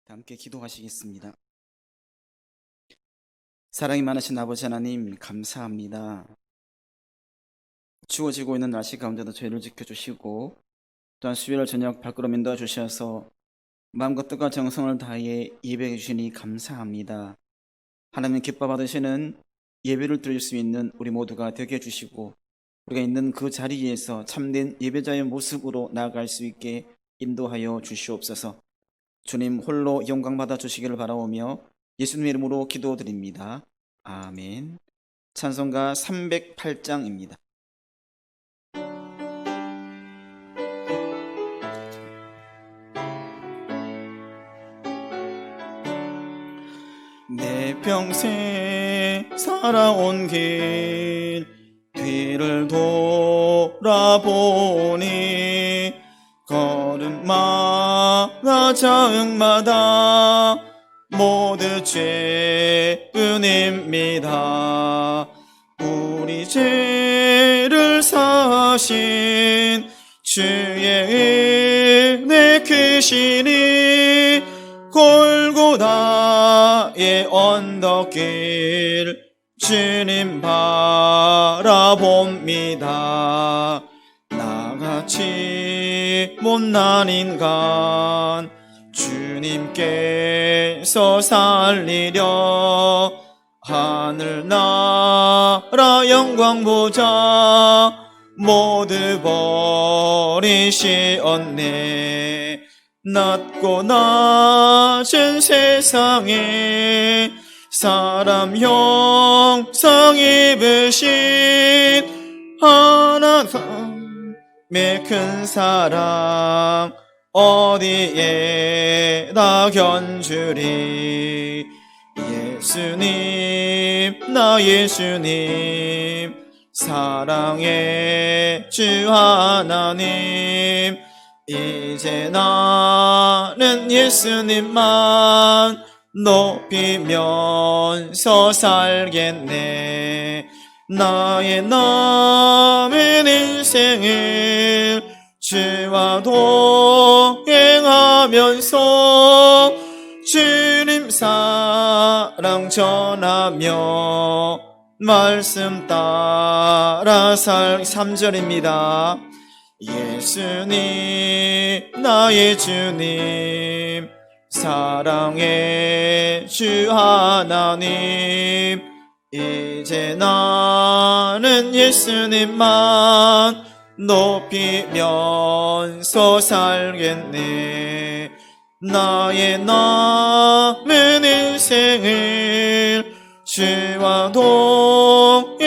함께 기도하시겠습니다. 사랑이 많으신 아버지 하나님, 감사합니다. 추워지고 있는 날씨 가운데도 저희를 지켜주시고 또한 수요일 저녁 발걸음 인도해 주셔서 마음과 뜻과 정성을 다해 예배해 주시니 감사합니다. 하나님 기뻐 받으시는 예배를 드릴 수 있는 우리 모두가 되게 해주시고 우리가 있는 그 자리에서 참된 예배자의 모습으로 나아갈 수 있게 인도하여 주시옵소서. 주님 홀로 영광 받아 주시기를 바라오며 예수님의 이름으로 기도드립니다. 아멘. 찬송가 308장입니다. 내 평생 살아온 길 뒤를 돌아보니 걸음마다 자응마다 모두 죄은입니다. 우리 죄를 사하신 주의 은혜 크시니 골고다의 언덕길 주님 바라봅니다. 나같이 못난 인간 주님께서 살리려 하늘나라 영광 보자 모두 버리시었네. 낮고 낮은 세상에 사람 형상 입으신 하나님의 큰 사랑 어디에다 견주리. 예수님 나 예수님 사랑의 주 하나님 이제 나는 예수님만 높이면서 살겠네. 나의 남은 인생을 주와 동행하면서 주님 사랑 전하며 말씀 따라 3절입니다. 예수님 나의 주님 사랑의 주 하나님 이제 나는 예수님만 높이면서 살겠네. 나의 남은 인생을 주와 동행하면서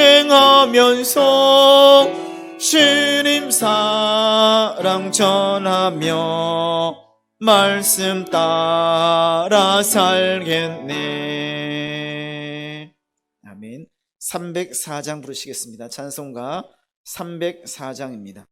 주님 사랑 전하며 말씀 따라 살겠네. 아멘. 304장 부르시겠습니다. 찬송가 304장입니다.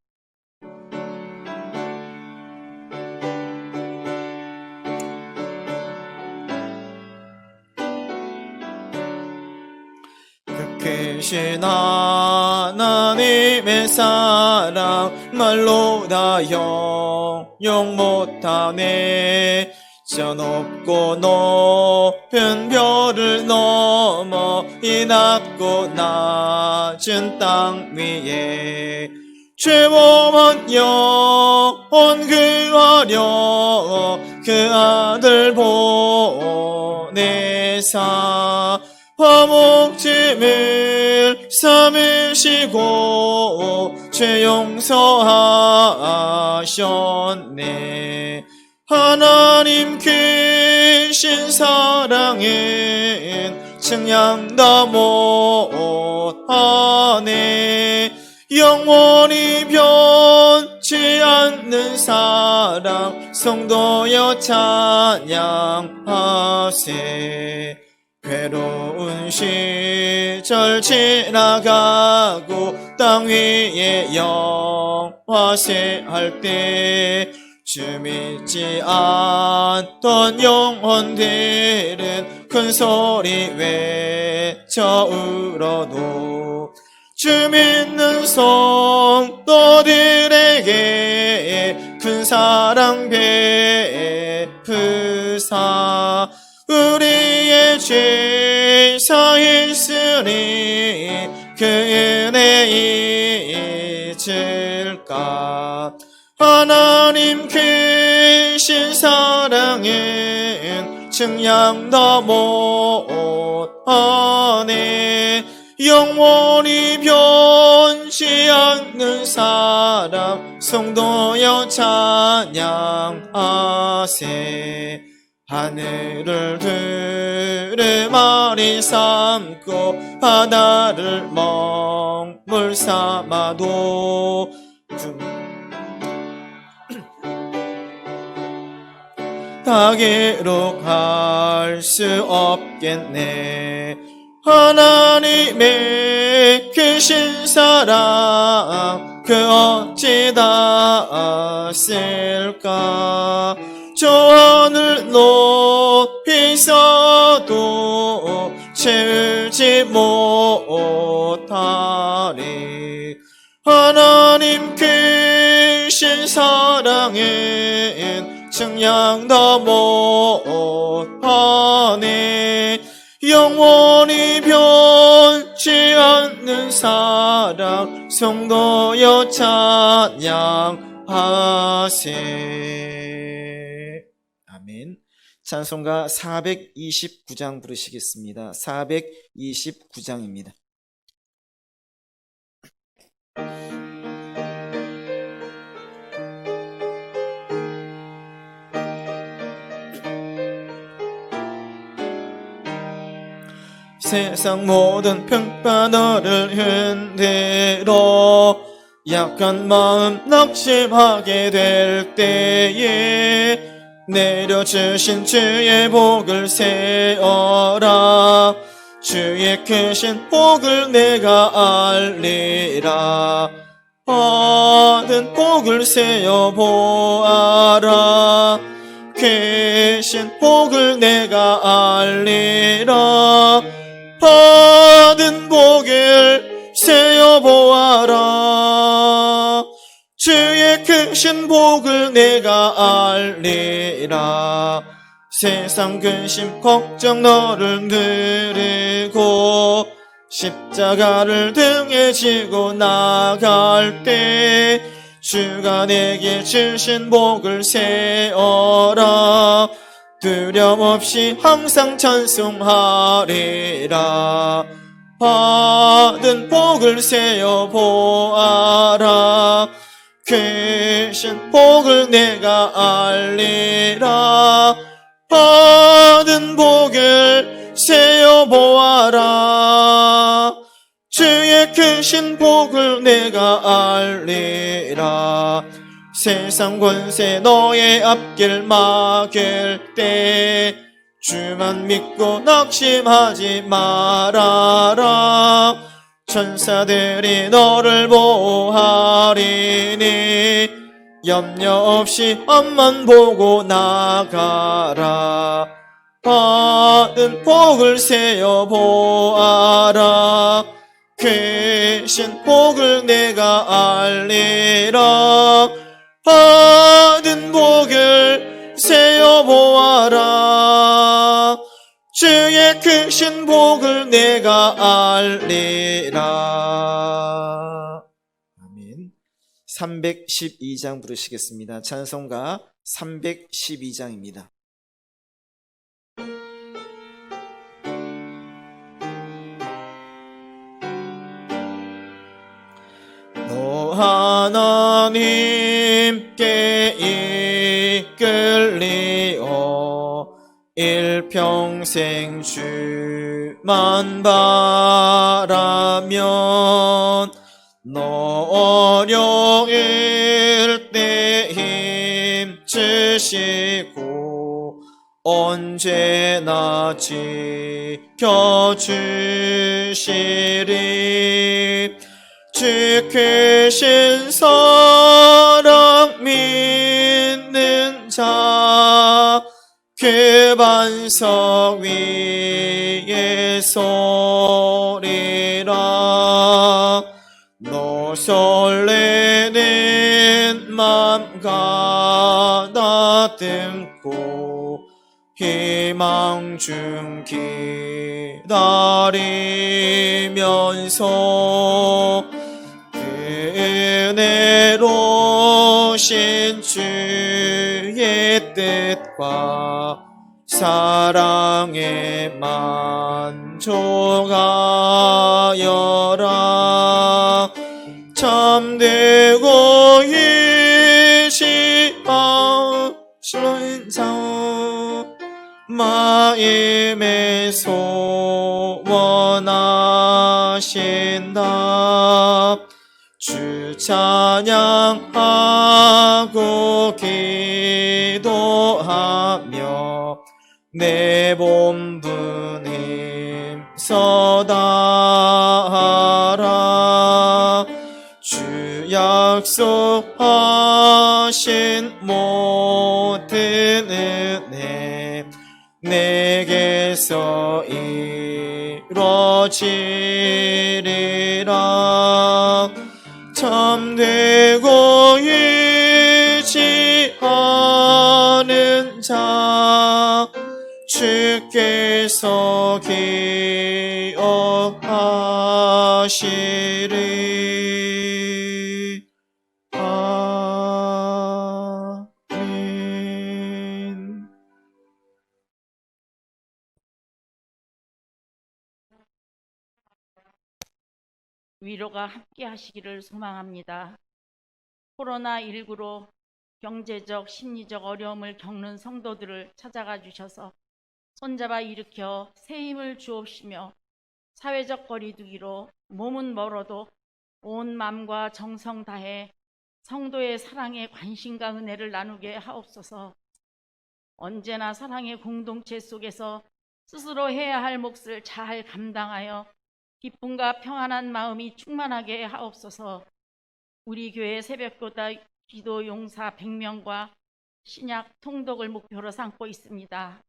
크신 하나님의 사랑 말로 다 형용 못하네. 저 높고 높은 별을 넘어 이 낮고 낮은 땅 위에 죄범한 영혼 구하려 그 아들 보내사 화목짐을 삼으시고 죄 용서하셨네. 하나님 크신 사랑은 측량 다 못하네. 영원히 변치 않는 사랑 성도여 찬양하세. 괴로운 시절 지나가고 땅 위에 영화세 할 때 주 믿지 않던 영혼들은 큰 소리 외쳐 울어도 주 믿는 성도들에게 큰 사랑 베푸세. 주사 우리의 죄 사했으니 그 은혜 잊을까. 하나님 크신 사랑은 증량다 못하네. 영원히 변치 않는 사랑 성도여 찬양하세. 하늘을 두루마리 삼고 바다를 먹물 삼아도 다 기록할 수 없겠네. 하나님의 크신 사랑 그 어찌 다 쓸까. 저 하늘 높이 있어도 채우지 못하리. 하나님 크신 사랑은 증량다 못하네. 영원히 변치 않는 사랑 성도여 찬양하세. 아멘. 찬송가 429장 부르시겠습니다. 429장입니다. 세상 모든 평가 너를 흔들어 약한 마음 낙심하게 될 때에 내려주신 주의 복을 세어라. 주의 크신 복을 내가 알리라. 받은 복을 세어 보아라. 크신 복을 내가 알리라. 받은 복을 세어 보아라. 주의 크신 복을 내가 알리라. 세상 근심 걱정 너를 누르고 십자가를 등에 지고 나갈 때 주가 내게 주신 복을 세어라. 두려움 없이 항상 찬송하리라. 받은 복을 세어 보아라. 크신 복을 내가 알리라. 받은 복을 세어 보아라. 주의 크신 복을 내가 알리라. 세상 권세 너의 앞길 막을 때 주만 믿고 낙심하지 말아라. 천사들이 너를 보호하리니 염려 없이 앞만 보고 나가라. 받은 복을 세어 보아라. 크신 복을 내가 알리라. 받은 복을 세어 보아라. 주의 크신 복을 내가 알리라. 아멘. 312장 부르시겠습니다. 찬송가 312장입니다. 너 하나님께 이끌리어 일평생 주만 바라면 너 어려울 때 힘주시고 언제나 지켜주시리. 주 크신 사랑 믿는 자 그 반석 위에 서리라. 너 설레는 맘 가다듬고 희망 중 기다리면서 은혜로신 주의 뜻과 사랑에 만족하여라. 참되고 이시하시는 자오 마음에 소원하신다. 주 찬양하고 기도하며 내 본분 힘써다하라. 주 약속하신 모든 은혜 내게서 이루어지리라. 참되고 의지하는 자 주께서 기억하시리. 아멘. 위로가 함께 하시기를 소망합니다. 코로나19로 경제적, 심리적 어려움을 겪는 성도들을 찾아가 주셔서 손잡아 일으켜 새 힘을 주옵시며 사회적 거리두기로 몸은 멀어도 온 마음과 정성 다해 성도의 사랑에 관심과 은혜를 나누게 하옵소서. 언제나 사랑의 공동체 속에서 스스로 해야 할 몫을 잘 감당하여 기쁨과 평안한 마음이 충만하게 하옵소서. 우리 교회 새벽교다 기도 용사 100명과 신약 통독을 목표로 삼고 있습니다.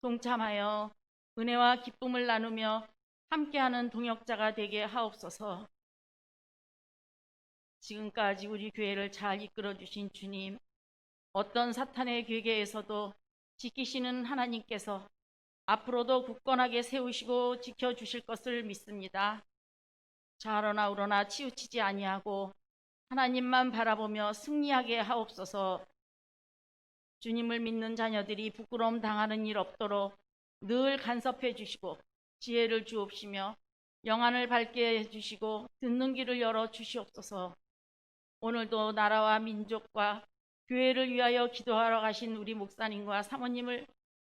동참하여 은혜와 기쁨을 나누며 함께하는 동역자가 되게 하옵소서. 지금까지 우리 교회를 잘 이끌어 주신 주님, 어떤 사탄의 괴계에서도 지키시는 하나님께서 앞으로도 굳건하게 세우시고 지켜주실 것을 믿습니다. 좌로나 우로나 치우치지 아니하고 하나님만 바라보며 승리하게 하옵소서. 주님을 믿는 자녀들이 부끄러움 당하는 일 없도록 늘 간섭해 주시고 지혜를 주옵시며 영안을 밝게 해주시고 듣는 귀를 열어 주시옵소서. 오늘도 나라와 민족과 교회를 위하여 기도하러 가신 우리 목사님과 사모님을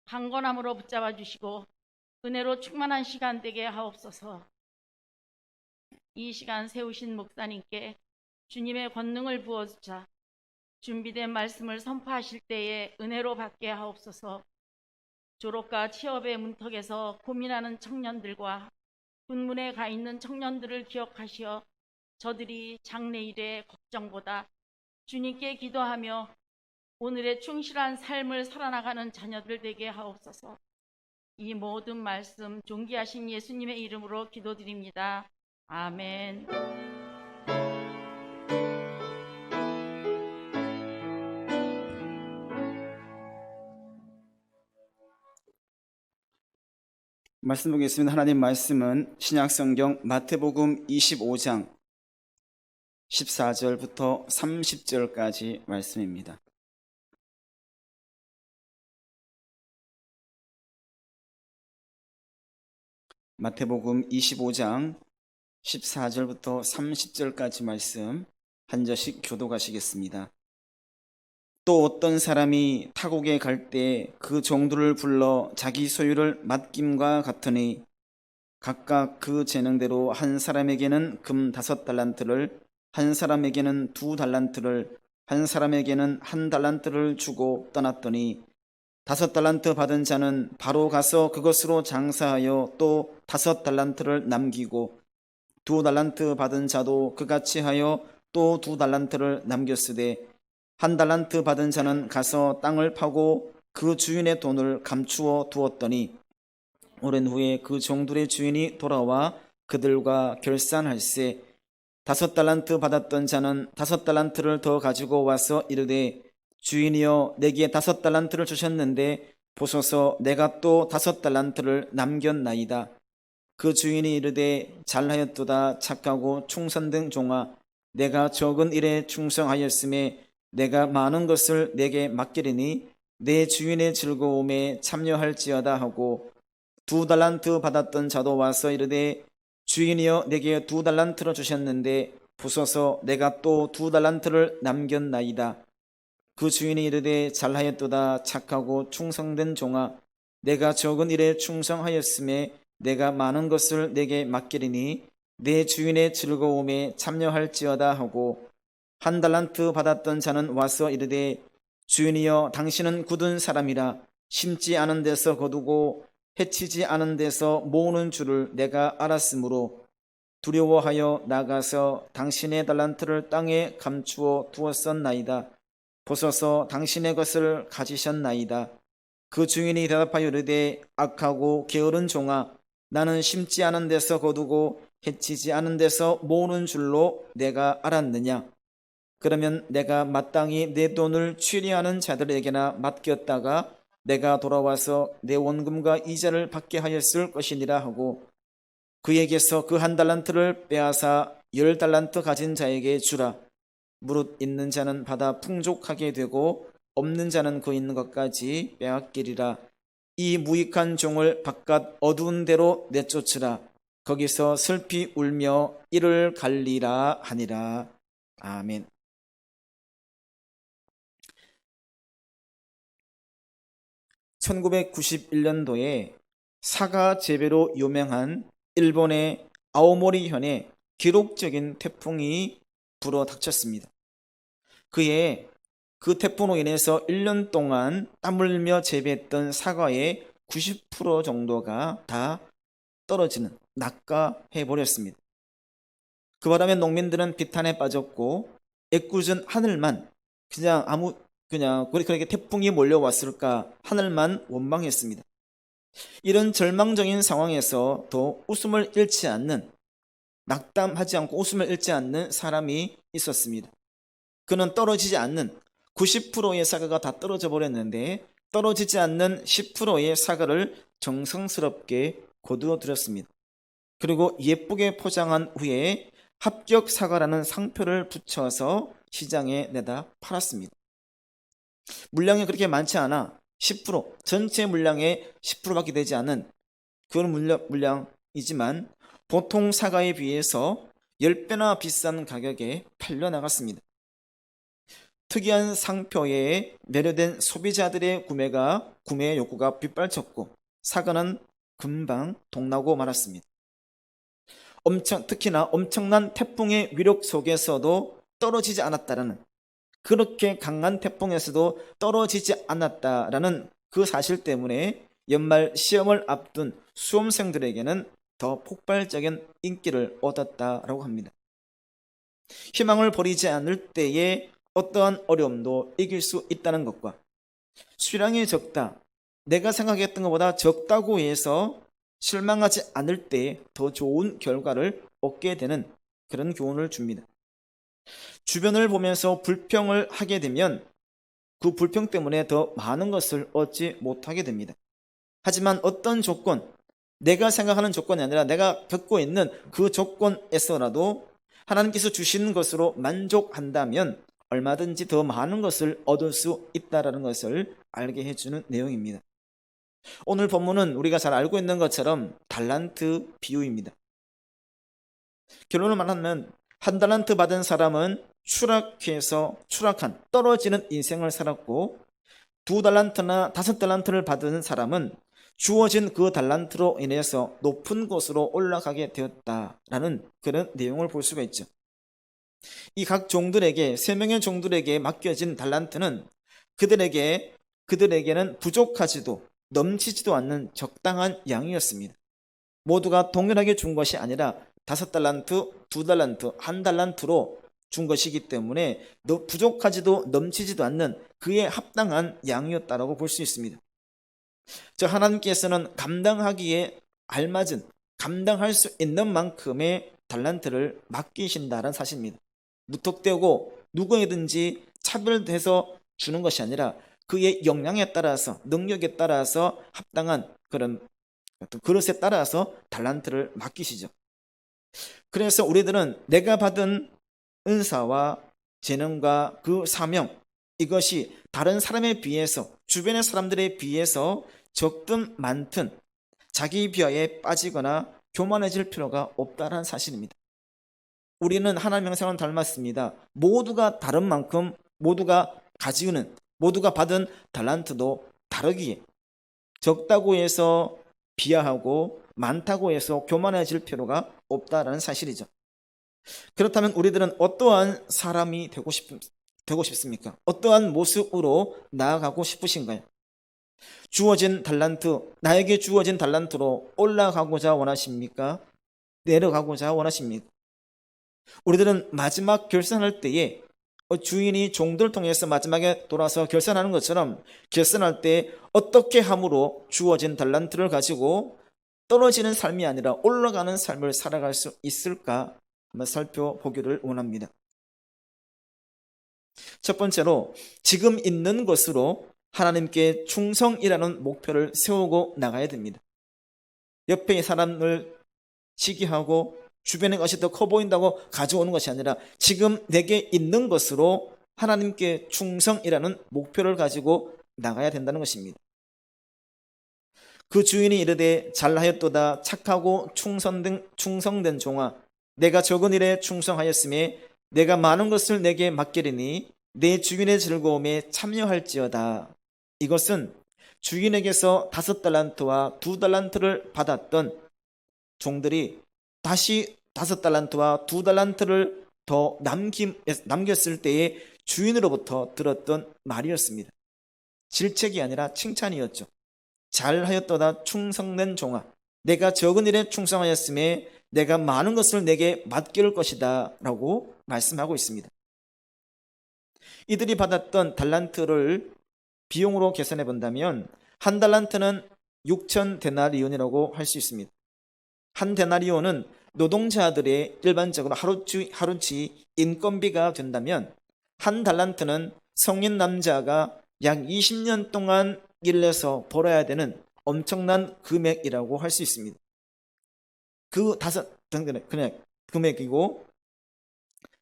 강건함으로 붙잡아 주시고 은혜로 충만한 시간 되게 하옵소서. 이 시간 세우신 목사님께 주님의 권능을 부어주자 준비된 말씀을 선포하실 때에 은혜로 받게 하옵소서. 졸업과 취업의 문턱에서 고민하는 청년들과 군문에 가 있는 청년들을 기억하시어 저들이 장래일의 걱정보다 주님께 기도하며 오늘의 충실한 삶을 살아나가는 자녀들 되게 하옵소서. 이 모든 말씀 존귀하신 예수님의 이름으로 기도드립니다. 아멘. 말씀 보겠습니다. 하나님 말씀은 신약성경 마태복음 25장 14절부터 30절까지 말씀입니다. 마태복음 25장 14절부터 30절까지 말씀 한 절씩 교독하시겠습니다. 또 어떤 사람이 타국에 갈 때 그 종들을 불러 자기 소유를 맡김과 같으니 각각 그 재능대로 한 사람에게는 금 5달란트를, 한 사람에게는 2달란트를, 한 사람에게는 1달란트를 주고 떠났더니 5달란트 받은 자는 바로 가서 그것으로 장사하여 또 5달란트를 남기고 2달란트 받은 자도 그같이 하여 또 2달란트를 남겼으되 1달란트 받은 자는 가서 땅을 파고 그 주인의 돈을 감추어 두었더니 오랜 후에 그 종들의 주인이 돌아와 그들과 결산할세 5달란트 받았던 자는 5달란트를 더 가지고 와서 이르되 주인이여 내게 5달란트를 주셨는데 보소서 내가 또 5달란트를 남겼나이다. 그 주인이 이르되 잘하였도다 착하고 충성된 종아 내가 적은 일에 충성하였음에 내가 많은 것을 내게 맡기리니 내 주인의 즐거움에 참여할지어다 하고 2달란트 받았던 자도 와서 이르되 주인이여 내게 2달란트를 주셨는데 보소서 내가 또 2달란트를 남겼나이다. 그 주인이 이르되 잘하였도다 착하고 충성된 종아 내가 적은 일에 충성하였음에 내가 많은 것을 내게 맡기리니 내 주인의 즐거움에 참여할지어다 하고 1달란트 받았던 자는 와서 이르되 주인이여 당신은 굳은 사람이라 심지 않은 데서 거두고 해치지 않은 데서 모으는 줄을 내가 알았으므로 두려워하여 나가서 당신의 달란트를 땅에 감추어 두었었나이다. 보소서 당신의 것을 가지셨나이다. 그 주인이 대답하여 이르되 악하고 게으른 종아 나는 심지 않은 데서 거두고 해치지 않은 데서 모으는 줄로 내가 알았느냐. 그러면 내가 마땅히 내 돈을 취리하는 자들에게나 맡겼다가 내가 돌아와서 내 원금과 이자를 받게 하였을 것이니라 하고 그에게서 그 1달란트를 빼앗아 10달란트 가진 자에게 주라. 무릇 있는 자는 받아 풍족하게 되고 없는 자는 그 있는 것까지 빼앗기리라. 이 무익한 종을 바깥 어두운 데로 내쫓으라. 거기서 슬피 울며 이를 갈리라 하니라. 아멘. (1991년도에) 사과 재배로 유명한 일본의 아오모리 현에 기록적인 태풍이 불어 닥쳤습니다. 그해 그 태풍으로 인해서 1년 동안 땀 흘며 재배했던 사과의 90% 정도가 다 떨어지는 낙과해버렸습니다. 그 바람에 농민들은 비탄에 빠졌고 애꿎은 하늘만 그냥 그렇게 태풍이 몰려왔을까 하늘만 원망했습니다. 이런 절망적인 상황에서 더 웃음을 잃지 않는 낙담하지 않고 웃음을 잃지 않는 사람이 있었습니다. 그는 떨어지지 않는 90%의 사과가 다 떨어져 버렸는데 떨어지지 않는 10%의 사과를 정성스럽게 거두어 들였습니다. 그리고 예쁘게 포장한 후에 합격 사과라는 상표를 붙여서 시장에 내다 팔았습니다. 물량이 그렇게 많지 않아 10% 전체 물량의 10%밖에 되지 않은 그런 물량이지만 보통 사과에 비해서 10배나 비싼 가격에 팔려나갔습니다. 특이한 상표에 매료된 소비자들의 구매 욕구가 빗발쳤고 사과는 금방 동나고 말았습니다. 특히나 엄청난 태풍의 위력 속에서도 떨어지지 않았다라는 그렇게 강한 태풍에서도 떨어지지 않았다라는 그 사실 때문에 연말 시험을 앞둔 수험생들에게는 더 폭발적인 인기를 얻었다라고 합니다. 희망을 버리지 않을 때에 어떠한 어려움도 이길 수 있다는 것과 수량이 적다, 내가 생각했던 것보다 적다고 해서 실망하지 않을 때 더 좋은 결과를 얻게 되는 그런 교훈을 줍니다. 주변을 보면서 불평을 하게 되면 그 불평 때문에 더 많은 것을 얻지 못하게 됩니다. 하지만 어떤 조건, 내가 생각하는 조건이 아니라 내가 겪고 있는 그 조건에서라도 하나님께서 주시는 것으로 만족한다면 얼마든지 더 많은 것을 얻을 수 있다는 것을 알게 해주는 내용입니다. 오늘 본문은 우리가 잘 알고 있는 것처럼 달란트 비유입니다. 결론을 말하면 1달란트 받은 사람은 추락한 떨어지는 인생을 살았고 2달란트나 5달란트를 받은 사람은 주어진 그 달란트로 인해서 높은 곳으로 올라가게 되었다라는 그런 내용을 볼 수가 있죠. 이 각 종들에게 3명의 종들에게 맡겨진 달란트는 그들에게는 부족하지도 넘치지도 않는 적당한 양이었습니다. 모두가 동일하게 준 것이 아니라 5달란트, 2달란트, 1달란트로 준 것이기 때문에 부족하지도 넘치지도 않는 그에 합당한 양이었다라고 볼 수 있습니다. 저 하나님께서는 감당하기에 알맞은, 감당할 수 있는 만큼의 달란트를 맡기신다는 사실입니다. 무턱대고 누구에든지 차별돼서 주는 것이 아니라 그의 역량에 따라서, 능력에 따라서 합당한 그런 어떤 그릇에 따라서 달란트를 맡기시죠. 그래서 우리들은 내가 받은 은사와 재능과 그 사명, 이것이 다른 사람에 비해서, 주변의 사람들에 비해서 적든 많든 자기 비하에 빠지거나 교만해질 필요가 없다는 사실입니다. 우리는 하나님 형상을 닮았습니다. 모두가 다른 만큼 모두가 가지는, 모두가 받은 달란트도 다르기에 적다고 해서 비하하고 많다고 해서 교만해질 필요가 없다는 사실이죠. 그렇다면 우리들은 어떠한 사람이 되고 싶습니까? 어떠한 모습으로 나아가고 싶으신가요? 주어진 달란트, 나에게 주어진 달란트로 올라가고자 원하십니까? 내려가고자 원하십니까? 우리들은 마지막 결산할 때에 주인이 종들을 통해서 마지막에 돌아서 결산하는 것처럼 결산할 때 어떻게 함으로 주어진 달란트를 가지고 떨어지는 삶이 아니라 올라가는 삶을 살아갈 수 있을까 한번 살펴보기를 원합니다. 첫 번째로 지금 있는 것으로 하나님께 충성이라는 목표를 세우고 나가야 됩니다. 옆에 사람을 시기하고 주변의 것이 더 커 보인다고 가져오는 것이 아니라 지금 내게 있는 것으로 하나님께 충성이라는 목표를 가지고 나가야 된다는 것입니다. 그 주인이 이르되 잘하였도다 착하고 충성된 종아, 내가 적은 일에 충성하였음에 내가 많은 것을 내게 맡기리니 내 주인의 즐거움에 참여할지어다. 이것은 주인에게서 5달란트와 2달란트를 받았던 종들이 다시 5달란트와 2달란트를 더 남겼을 때에 주인으로부터 들었던 말이었습니다. 질책이 아니라 칭찬이었죠. 잘하였도다 충성된 종아, 내가 적은 일에 충성하였음에 내가 많은 것을 내게 맡길 것이다 라고 말씀하고 있습니다. 이들이 받았던 달란트를 비용으로 계산해 본다면 한 달란트는 6천 데나리온이라고 할 수 있습니다. 한 데나리온은 노동자들의 일반적으로 하루치 인건비가 된다면 한 달란트는 성인 남자가 약 20년 동안 일해서 벌어야 되는 엄청난 금액이라고 할 수 있습니다. 그 그냥 금액이고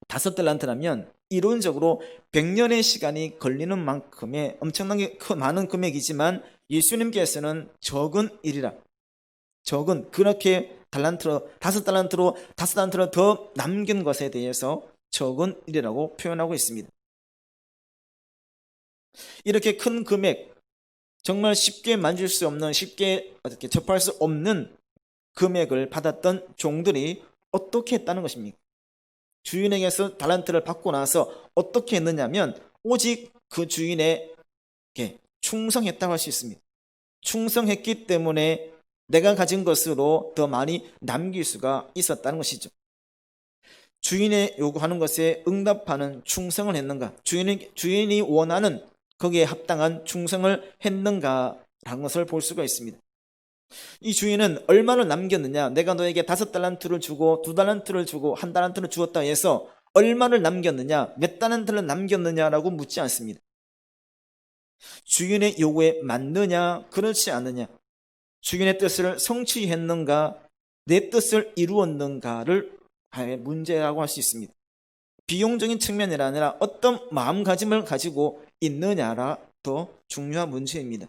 5달란트라면 이론적으로 100년의 시간이 걸리는 만큼의 엄청나게 많은 금액이지만 예수님께서는 적은 일이라, 적은 그렇게 달란트로 5달란트로 더 남긴 것에 대해서 적은 일이라고 표현하고 있습니다. 이렇게 큰 금액, 정말 쉽게 만질 수 없는, 쉽게 어떻게 접할 수 없는 금액을 받았던 종들이 어떻게 했다는 것입니까? 주인에게서 달란트를 받고 나서 어떻게 했느냐면 오직 그 주인에게 충성했다고 할 수 있습니다. 충성했기 때문에 내가 가진 것으로 더 많이 남길 수가 있었다는 것이죠. 주인의 요구하는 것에 응답하는 충성을 했는가? 주인이 원하는 거기에 합당한 충성을 했는가라는 것을 볼 수가 있습니다. 이 주인은 얼마를 남겼느냐? 내가 너에게 5달란트를 주고 2달란트를 주고 1달란트를 주었다 해서 얼마를 남겼느냐? 몇 달란트를 남겼느냐라고 묻지 않습니다. 주인의 요구에 맞느냐? 그렇지 않느냐? 주인의 뜻을 성취했는가? 내 뜻을 이루었는가를 문제라고 할 수 있습니다. 비용적인 측면이 아니라 어떤 마음가짐을 가지고 있느냐라 더 중요한 문제입니다.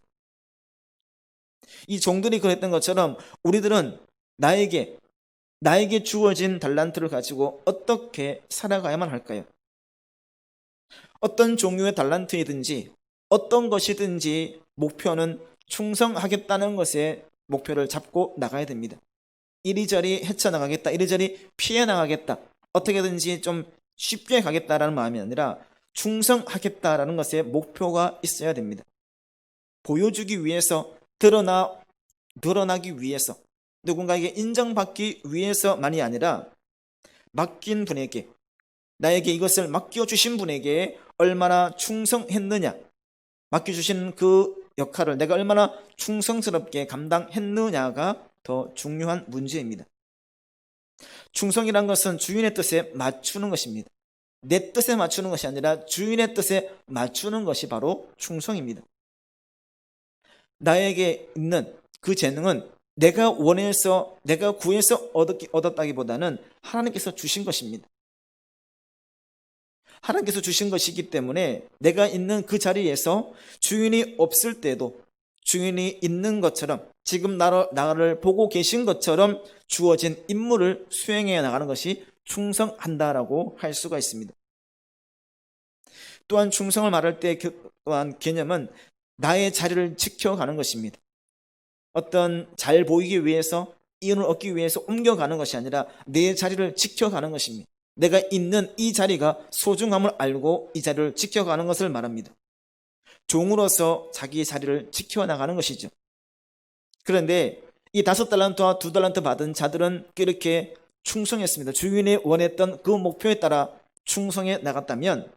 이 종들이 그랬던 것처럼 우리들은 나에게 주어진 달란트를 가지고 어떻게 살아가야만 할까요? 어떤 종류의 달란트이든지 어떤 것이든지 목표는 충성하겠다는 것에 목표를 잡고 나가야 됩니다. 이리저리 헤쳐나가겠다, 이리저리 피해 나가겠다, 어떻게든지 좀 쉽게 가겠다라는 마음이 아니라 충성하겠다라는 것에 목표가 있어야 됩니다. 보여주기 위해서, 드러나기 위해서, 누군가에게 인정받기 위해서만이 아니라 맡긴 분에게, 나에게 이것을 맡겨주신 분에게 얼마나 충성했느냐, 맡겨주신 그 역할을 내가 얼마나 충성스럽게 감당했느냐가 더 중요한 문제입니다. 충성이란 것은 주인의 뜻에 맞추는 것입니다. 내 뜻에 맞추는 것이 아니라 주인의 뜻에 맞추는 것이 바로 충성입니다. 나에게 있는 그 재능은 내가 원해서, 내가 구해서 얻었다기보다는 하나님께서 주신 것입니다. 하나님께서 주신 것이기 때문에 내가 있는 그 자리에서 주인이 없을 때도 주인이 있는 것처럼, 지금 나를 보고 계신 것처럼 주어진 임무를 수행해 나가는 것이 충성한다라고 할 수가 있습니다. 또한 충성을 말할 때 또한 개념은 나의 자리를 지켜가는 것입니다. 어떤 잘 보이기 위해서, 이윤을 얻기 위해서 옮겨가는 것이 아니라 내 자리를 지켜가는 것입니다. 내가 있는 이 자리가 소중함을 알고 이 자리를 지켜가는 것을 말합니다. 종으로서 자기의 자리를 지켜나가는 것이죠. 그런데 이 5달란트와 2달란트 받은 자들은 이렇게 충성했습니다. 주인이 원했던 그 목표에 따라 충성해 나갔다면,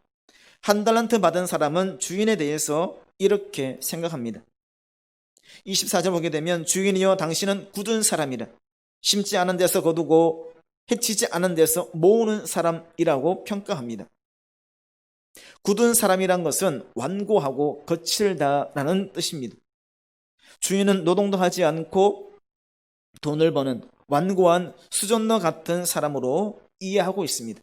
1달란트 받은 사람은 주인에 대해서 이렇게 생각합니다. 24절 보게 되면, 주인이여 당신은 굳은 사람이라, 심지 않은 데서 거두고 해치지 않은 데서 모으는 사람이라고 평가합니다. 굳은 사람이란 것은 완고하고 거칠다라는 뜻입니다. 주인은 노동도 하지 않고 돈을 버는 완고한 수전너 같은 사람으로 이해하고 있습니다.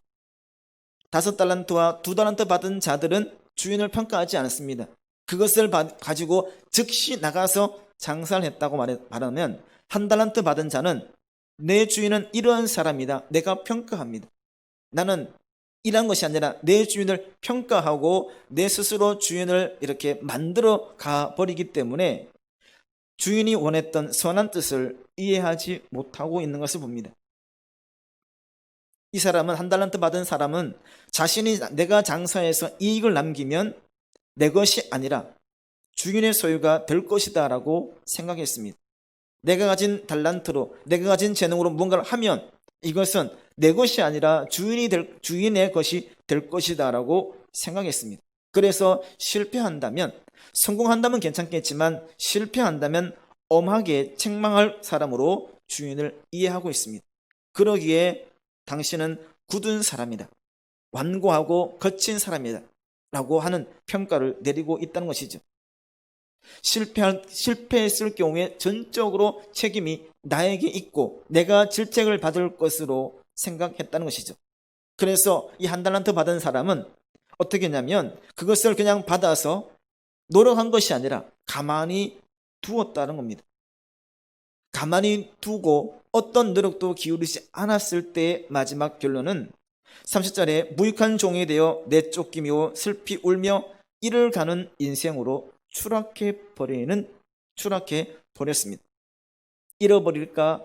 5달란트와 2달란트 받은 자들은 주인을 평가하지 않았습니다. 그것을 가지고 즉시 나가서 장사를 했다고 말하면, 1달란트 받은 자는 내 주인은 이러한 사람이다, 내가 평가합니다. 나는 일한 것이 아니라 내 주인을 평가하고 내 스스로 주인을 이렇게 만들어 가버리기 때문에 주인이 원했던 선한 뜻을 이해하지 못하고 있는 것을 봅니다. 이 사람은, 1달란트 받은 사람은 자신이 내가 장사해서 이익을 남기면 내 것이 아니라 주인의 소유가 될 것이다 라고 생각했습니다. 내가 가진 달란트로, 내가 가진 재능으로 무언가를 하면 이것은 내 것이 아니라 주인의 것이 될 것이다 라고 생각했습니다. 그래서 실패한다면, 성공한다면 괜찮겠지만 실패한다면 엄하게 책망할 사람으로 주인을 이해하고 있습니다. 그러기에 당신은 굳은 사람이다, 완고하고 거친 사람이다 라고 하는 평가를 내리고 있다는 것이죠. 실패했을 경우에 전적으로 책임이 나에게 있고 내가 질책을 받을 것으로 생각했다는 것이죠. 그래서 이 1달란트 받은 사람은 어떻게 했냐면, 그것을 그냥 받아서 노력한 것이 아니라 가만히 두었다는 겁니다. 가만히 두고 어떤 노력도 기울이지 않았을 때의 마지막 결론은 30절에 무익한 종이 되어 내쫓기며 슬피 울며 이를 가는 인생으로 추락해 버렸습니다. 잃어버릴까,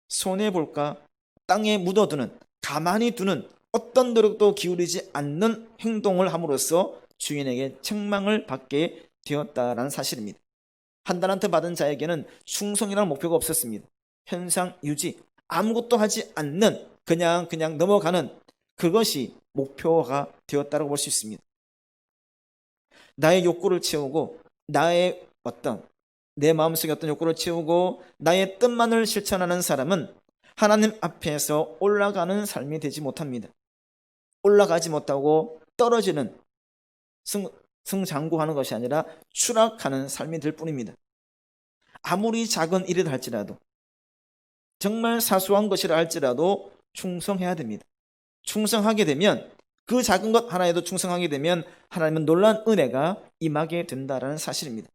손해볼까, 땅에 묻어두는, 가만히 두는, 어떤 노력도 기울이지 않는 행동을 함으로써 주인에게 책망을 받게 되었다라는 사실입니다. 1달란트 받은 자에게는 충성이라는 목표가 없었습니다. 현상 유지, 아무것도 하지 않는, 그냥 넘어가는 그것이 목표가 되었다고 볼 수 있습니다. 나의 욕구를 채우고 내 마음속에 어떤 욕구를 채우고 나의 뜻만을 실천하는 사람은 하나님 앞에서 올라가는 삶이 되지 못합니다. 올라가지 못하고 떨어지는, 승장구하는 것이 아니라 추락하는 삶이 될 뿐입니다. 아무리 작은 일이라 할지라도, 정말 사소한 것이라 할지라도 충성해야 됩니다. 충성하게 되면, 그 작은 것 하나에도 충성하게 되면 하나님은 놀라운 은혜가 임하게 된다는 사실입니다.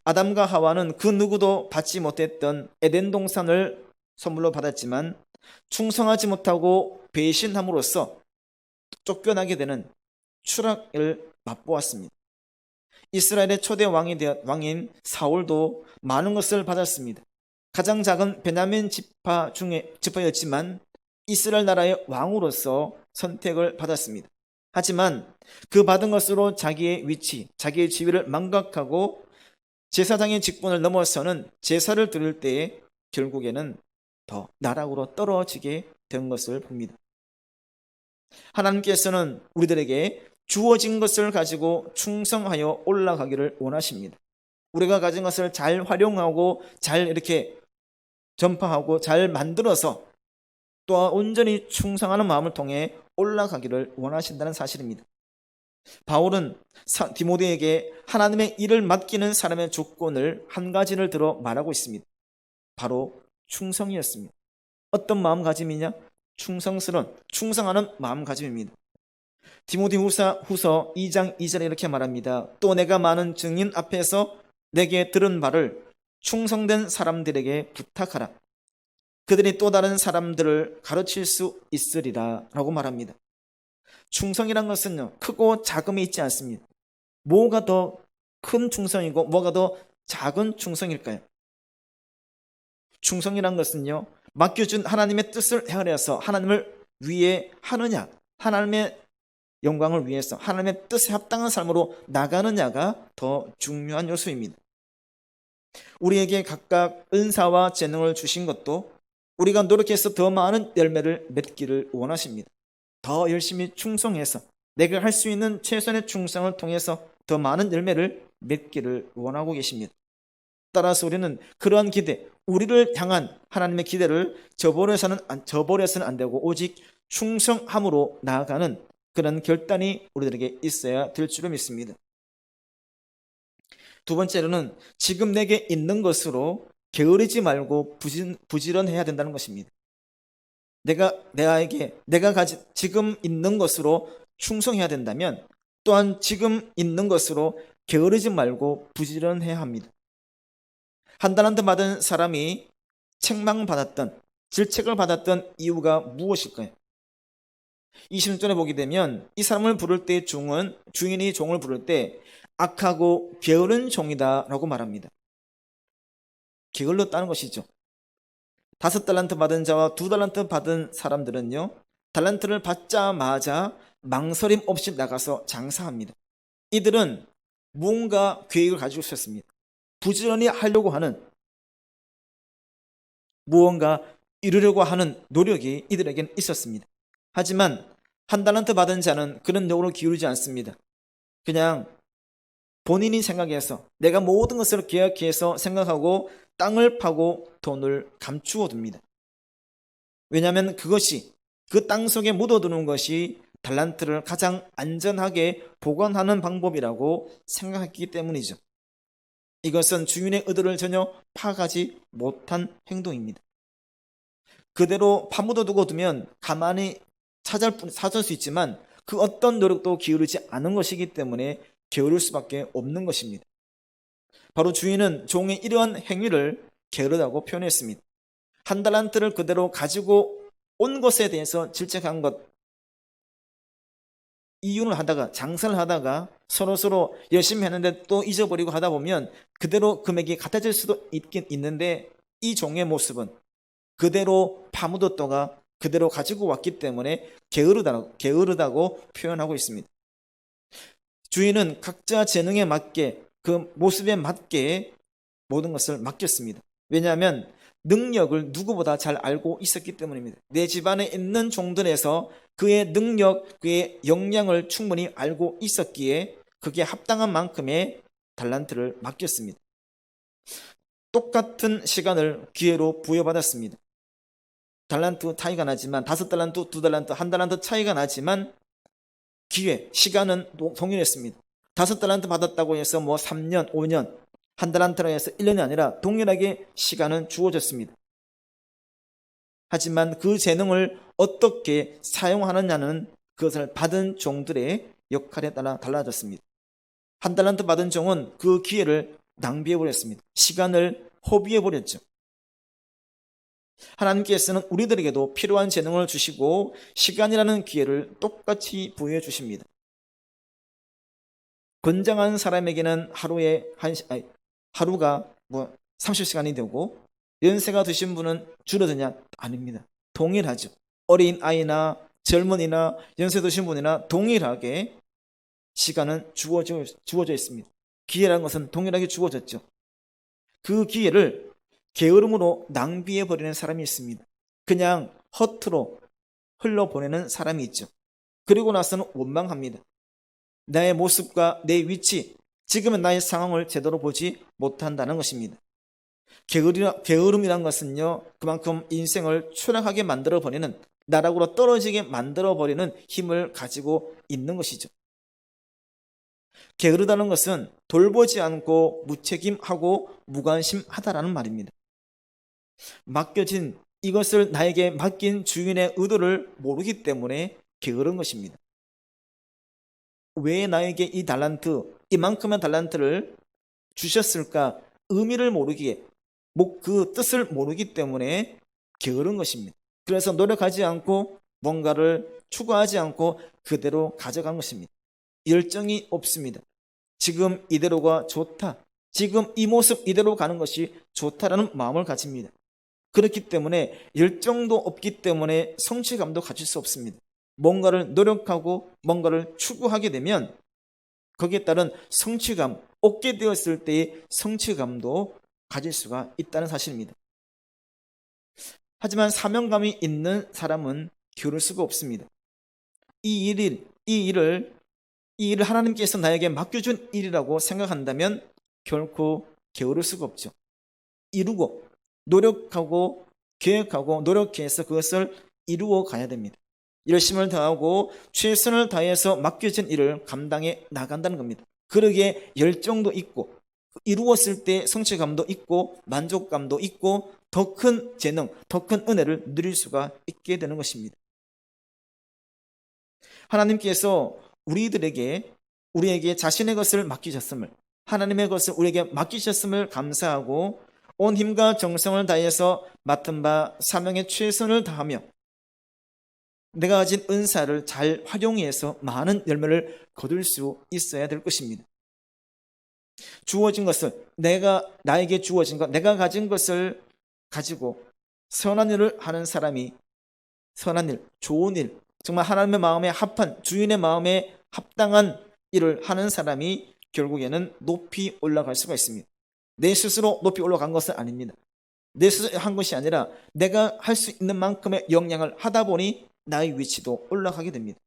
아담과 하와는 그 누구도 받지 못했던 에덴 동산을 선물로 받았지만 충성하지 못하고 배신함으로써 쫓겨나게 되는 추락을 맛보았습니다. 이스라엘의 초대 왕인 사울도 많은 것을 받았습니다. 가장 작은 베냐민 지파였지만 이스라엘 나라의 왕으로서 선택을 받았습니다. 하지만 그 받은 것으로 자기의 위치, 자기의 지위를 망각하고 제사장의 직분을 넘어서는 제사를 드릴 때에 결국에는 더 나락으로 떨어지게 된 것을 봅니다. 하나님께서는 우리들에게 주어진 것을 가지고 충성하여 올라가기를 원하십니다. 우리가 가진 것을 잘 활용하고 잘 이렇게 전파하고 잘 만들어서 또 온전히 충성하는 마음을 통해 올라가기를 원하신다는 사실입니다. 바울은 디모데에게 하나님의 일을 맡기는 사람의 조건을 한 가지를 들어 말하고 있습니다. 바로 충성이었습니다. 어떤 마음가짐이냐? 충성하는 마음가짐입니다. 디모데후서 2장 2절에 이렇게 말합니다. 또 내가 많은 증인 앞에서 내게 들은 말을 충성된 사람들에게 부탁하라. 그들이 또 다른 사람들을 가르칠 수 있으리라 라고 말합니다. 충성이란 것은요, 크고 작음이 있지 않습니다. 뭐가 더 큰 충성이고 뭐가 더 작은 충성일까요? 충성이란 것은요, 맡겨준 하나님의 뜻을 헤아려서 하나님을 위해 하느냐, 하나님의 영광을 위해서 하나님의 뜻에 합당한 삶으로 나가느냐가 더 중요한 요소입니다. 우리에게 각각 은사와 재능을 주신 것도 우리가 노력해서 더 많은 열매를 맺기를 원하십니다. 더 열심히 충성해서 내가 할 수 있는 최선의 충성을 통해서 더 많은 열매를 맺기를 원하고 계십니다. 따라서 우리는 그러한 기대, 우리를 향한 하나님의 기대를 저버려서는 안 되고 오직 충성함으로 나아가는 그런 결단이 우리들에게 있어야 될 줄을 믿습니다. 두 번째로는 지금 내게 있는 것으로 게으르지 말고 부지런해야 된다는 것입니다. 내가 지금 있는 것으로 충성해야 된다면 또한 지금 있는 것으로 게으르지 말고 부지런해야 합니다. 한 달란트 받은 사람이 책망받았던, 질책을 받았던 이유가 무엇일까요? 20절에 보게 되면 이 사람을 부를 때 주인이 종을 부를 때 악하고 게으른 종이다 라고 말합니다. 게을렀다는 것이죠. 5달란트 받은 자와 2달란트 받은 사람들은요, 달란트를 받자마자 망설임 없이 나가서 장사합니다. 이들은 무언가 계획을 가지고 있었습니다. 부지런히 하려고 하는, 무언가 이루려고 하는 노력이 이들에게는 있었습니다. 하지만 1달란트 받은 자는 그런 노력을 기울이지 않습니다. 그냥 본인이 생각해서 내가 모든 것을 계획해서 생각하고 땅을 파고 돈을 감추어 둡니다. 왜냐하면 그것이, 그 땅 속에 묻어두는 것이 달란트를 가장 안전하게 보관하는 방법이라고 생각했기 때문이죠. 이것은 주인의 의도를 전혀 파악하지 못한 행동입니다. 그대로 파묻어 두고 두면 가만히 찾을 수 있지만 그 어떤 노력도 기울이지 않은 것이기 때문에 게으를 수밖에 없는 것입니다. 바로 주인은 종의 이러한 행위를 게으르다고 표현했습니다. 1달란트를 그대로 가지고 온 것에 대해서 질책한 것, 이윤을 하다가, 장사를 하다가 서로 열심히 했는데 또 잊어버리고 하다 보면 그대로 금액이 같아질 수도 있긴 있는데, 이 종의 모습은 그대로 파묻었다가 그대로 가지고 왔기 때문에 게으르다고 표현하고 있습니다. 주인은 각자 재능에 맞게, 그 모습에 맞게 모든 것을 맡겼습니다. 왜냐하면 능력을 누구보다 잘 알고 있었기 때문입니다. 내 집안에 있는 종들에서 그의 능력, 그의 역량을 충분히 알고 있었기에 그게 합당한 만큼의 달란트를 맡겼습니다. 똑같은 시간을 기회로 부여받았습니다. 달란트 차이가 나지만, 5달란트, 2달란트, 1달란트 차이가 나지만 기회, 시간은 동일했습니다. 5달란트 받았다고 해서 3년, 5년, 1달란트라 해서 1년이 아니라 동일하게 시간은 주어졌습니다. 하지만 그 재능을 어떻게 사용하느냐는 그것을 받은 종들의 역할에 따라 달라졌습니다. 1달란트 받은 종은 그 기회를 낭비해버렸습니다. 시간을 허비해버렸죠. 하나님께서는 우리들에게도 필요한 재능을 주시고 시간이라는 기회를 똑같이 부여해 주십니다. 건장한 사람에게는 하루가 30시간이 되고 연세가 드신 분은 줄어드냐? 아닙니다. 동일하죠. 어린 아이나 젊은이나 연세 드신 분이나 동일하게 시간은 주어져 있습니다. 기회라는 것은 동일하게 주어졌죠. 그 기회를 게으름으로 낭비해버리는 사람이 있습니다. 그냥 허투루 흘러보내는 사람이 있죠. 그리고 나서는 원망합니다. 나의 모습과 내 위치, 지금은 나의 상황을 제대로 보지 못한다는 것입니다. 게으름이란 것은요, 그만큼 인생을 초라하게 만들어버리는 나락으로 떨어지게 만들어버리는 힘을 가지고 있는 것이죠. 게으르다는 것은 돌보지 않고 무책임하고 무관심하다라는 말입니다. 맡겨진 이것을 나에게 맡긴 주인의 의도를 모르기 때문에 게으른 것입니다. 왜 나에게 이 달란트, 이만큼의 달란트를 주셨을까? 의미를 모르기에, 그 뜻을 모르기 때문에 게으른 것입니다. 그래서 노력하지 않고 뭔가를 추구하지 않고 그대로 가져간 것입니다. 열정이 없습니다. 지금 이대로가 좋다. 지금 이 모습 이대로 가는 것이 좋다라는 마음을 가집니다. 그렇기 때문에 열정도 없기 때문에 성취감도 가질 수 없습니다. 뭔가를 노력하고 뭔가를 추구하게 되면 거기에 따른 성취감, 얻게 되었을 때의 성취감도 가질 수가 있다는 사실입니다. 하지만 사명감이 있는 사람은 게으를 수가 없습니다. 이 일을 하나님께서 나에게 맡겨준 일이라고 생각한다면 결코 게으를 수가 없죠. 이루고 노력하고 계획하고 노력해서 그것을 이루어 가야 됩니다. 열심을 다하고 최선을 다해서 맡겨진 일을 감당해 나간다는 겁니다. 그러기에 열정도 있고 이루었을 때 성취감도 있고 만족감도 있고 더 큰 재능, 더 큰 은혜를 누릴 수가 있게 되는 것입니다. 하나님께서 우리에게 자신의 것을 맡기셨음을, 하나님의 것을 우리에게 맡기셨음을 감사하고 온 힘과 정성을 다해서 맡은 바 사명에 최선을 다하며 내가 가진 은사를 잘 활용해서 많은 열매를 거둘 수 있어야 될 것입니다. 주어진 것을, 나에게 주어진 것, 내가 가진 것을 가지고 선한 일을 하는 사람이 선한 일, 좋은 일, 정말 하나님의 마음에 합한, 주인의 마음에 합당한 일을 하는 사람이 결국에는 높이 올라갈 수가 있습니다. 내 스스로 높이 올라간 것은 아닙니다. 내 스스로 한 것이 아니라 내가 할 수 있는 만큼의 역량을 하다 보니 나의 위치도 올라가게 됩니다.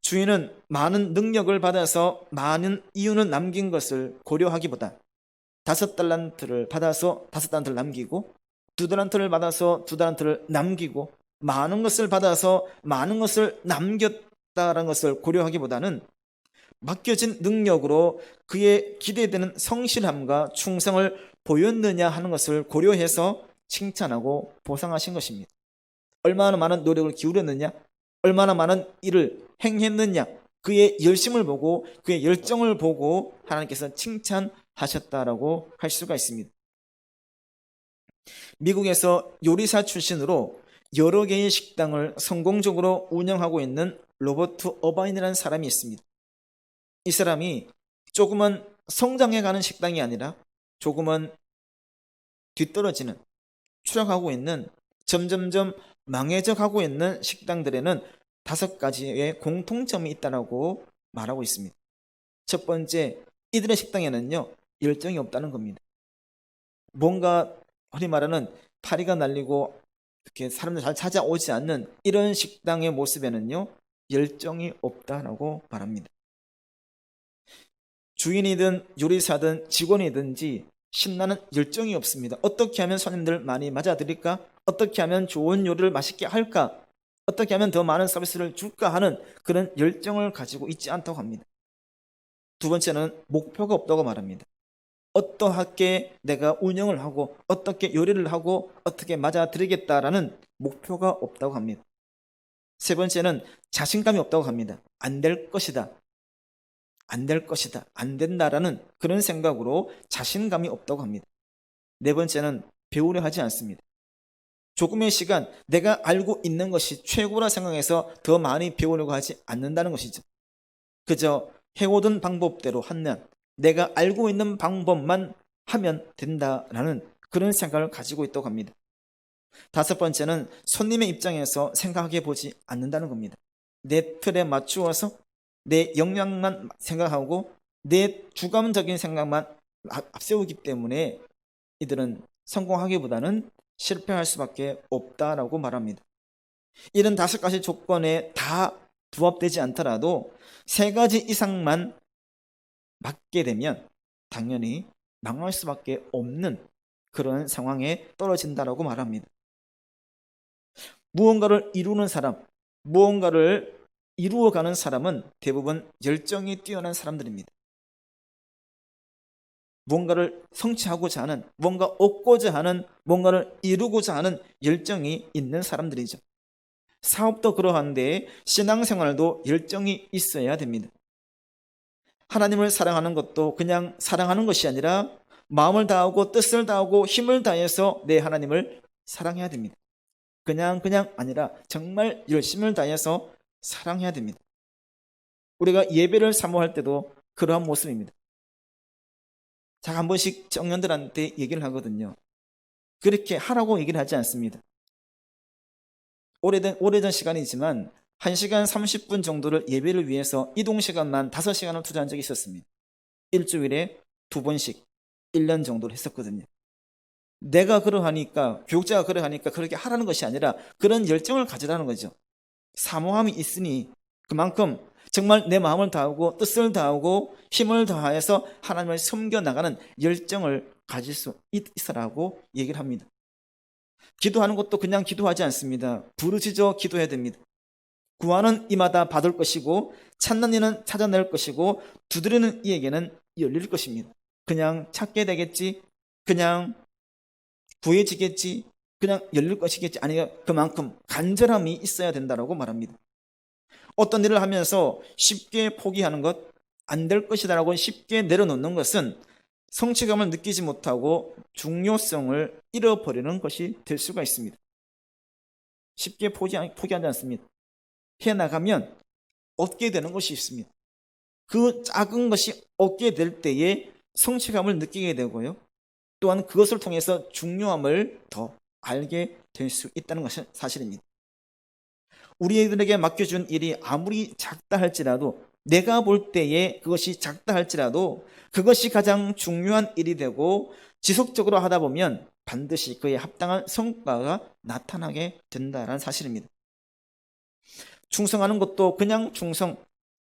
주인은 많은 능력을 받아서 많은 이유는 남긴 것을 고려하기보다 5달란트를 받아서 5달란트를 남기고 2달란트를 받아서 2달란트를 남기고 많은 것을 받아서 많은 것을 남겼다는 것을 고려하기보다는 맡겨진 능력으로 그의 기대되는 성실함과 충성을 보였느냐 하는 것을 고려해서 칭찬하고 보상하신 것입니다. 얼마나 많은 노력을 기울였느냐, 얼마나 많은 일을 행했느냐, 그의 열심을 보고 그의 열정을 보고 하나님께서 칭찬하셨다라고 할 수가 있습니다. 미국에서 요리사 출신으로 여러 개의 식당을 성공적으로 운영하고 있는 로버트 어바인이라는 사람이 있습니다. 이 사람이 조금은 성장해가는 식당이 아니라 조금은 뒤떨어지는, 추락하고 있는, 점점점 망해져 가고 있는 식당들에는 5가지의 공통점이 있다고 말하고 있습니다. 첫 번째, 이들의 식당에는요, 열정이 없다는 겁니다. 뭔가 흔히 말하는 파리가 날리고 이렇게 사람들 잘 찾아오지 않는 이런 식당의 모습에는요, 열정이 없다라고 말합니다. 주인이든 요리사든 직원이든지 신나는 열정이 없습니다. 어떻게 하면 손님들 많이 맞아들일까? 어떻게 하면 좋은 요리를 맛있게 할까? 어떻게 하면 더 많은 서비스를 줄까 하는 그런 열정을 가지고 있지 않다고 합니다. 두 번째는 목표가 없다고 말합니다. 어떻게 내가 운영을 하고 어떻게 요리를 하고 어떻게 맞아들이겠다라는 목표가 없다고 합니다. 세 번째는 자신감이 없다고 합니다. 안 될 것이다. 안 될 것이다. 안 된다라는 그런 생각으로 자신감이 없다고 합니다. 네 번째는 배우려 하지 않습니다. 조금의 시간 내가 알고 있는 것이 최고라 생각해서 더 많이 배우려고 하지 않는다는 것이죠. 그저 해오던 방법대로 하면 내가 알고 있는 방법만 하면 된다라는 그런 생각을 가지고 있다고 합니다. 다섯 번째는 손님의 입장에서 생각해 보지 않는다는 겁니다. 내 틀에 맞추어서 내 역량만 생각하고 내 주관적인 생각만 앞세우기 때문에 이들은 성공하기보다는 실패할 수밖에 없다라고 말합니다. 이런 5가지 조건에 다 부합되지 않더라도 3가지 이상만 맞게 되면 당연히 망할 수밖에 없는 그런 상황에 떨어진다라고 말합니다. 무언가를 이루는 사람, 무언가를 이루어가는 사람은 대부분 열정이 뛰어난 사람들입니다. 무언가를 성취하고자 하는, 뭔가 얻고자 하는, 뭔가를 이루고자 하는 열정이 있는 사람들이죠. 사업도 그러한데 신앙생활도 열정이 있어야 됩니다. 하나님을 사랑하는 것도 그냥 사랑하는 것이 아니라 마음을 다하고 뜻을 다하고 힘을 다해서 내 하나님을 사랑해야 됩니다. 그냥 아니라 정말 열심을 다해서 사랑해야 됩니다. 우리가 예배를 사모할 때도 그러한 모습입니다. 자, 한 번씩 청년들한테 얘기를 하거든요. 그렇게 하라고 얘기를 하지 않습니다. 오래전 시간이지만 1시간 30분 정도를 예배를 위해서 이동 시간만 5시간을 투자한 적이 있었습니다. 일주일에 2번씩 1년 정도를 했었거든요. 내가 그러하니까, 교육자가 그러하니까 그렇게 하라는 것이 아니라 그런 열정을 가지라는 거죠. 사모함이 있으니 그만큼 정말 내 마음을 다하고 뜻을 다하고 힘을 다해서 하나님을 섬겨나가는 열정을 가질 수 있으라고 얘기를 합니다. 기도하는 것도 그냥 기도하지 않습니다. 부르짖어 기도해야 됩니다. 구하는 이마다 받을 것이고 찾는 이는 찾아낼 것이고 두드리는 이에게는 열릴 것입니다. 그냥 찾게 되겠지, 그냥 구해지겠지, 그냥 열릴 것이겠지, 아니요, 그만큼 간절함이 있어야 된다고 말합니다. 어떤 일을 하면서 쉽게 포기하는 것, 안 될 것이다라고 쉽게 내려놓는 것은 성취감을 느끼지 못하고 중요성을 잃어버리는 것이 될 수가 있습니다. 쉽게 포기하지 않습니다. 해나가면 얻게 되는 것이 있습니다. 그 작은 것이 얻게 될 때에 성취감을 느끼게 되고요. 또한 그것을 통해서 중요함을 더 알게 될 수 있다는 것이 사실입니다. 우리들에게 맡겨준 일이 아무리 작다 할지라도, 내가 볼 때에 그것이 작다 할지라도 그것이 가장 중요한 일이 되고 지속적으로 하다 보면 반드시 그에 합당한 성과가 나타나게 된다는 사실입니다. 충성하는 것도 그냥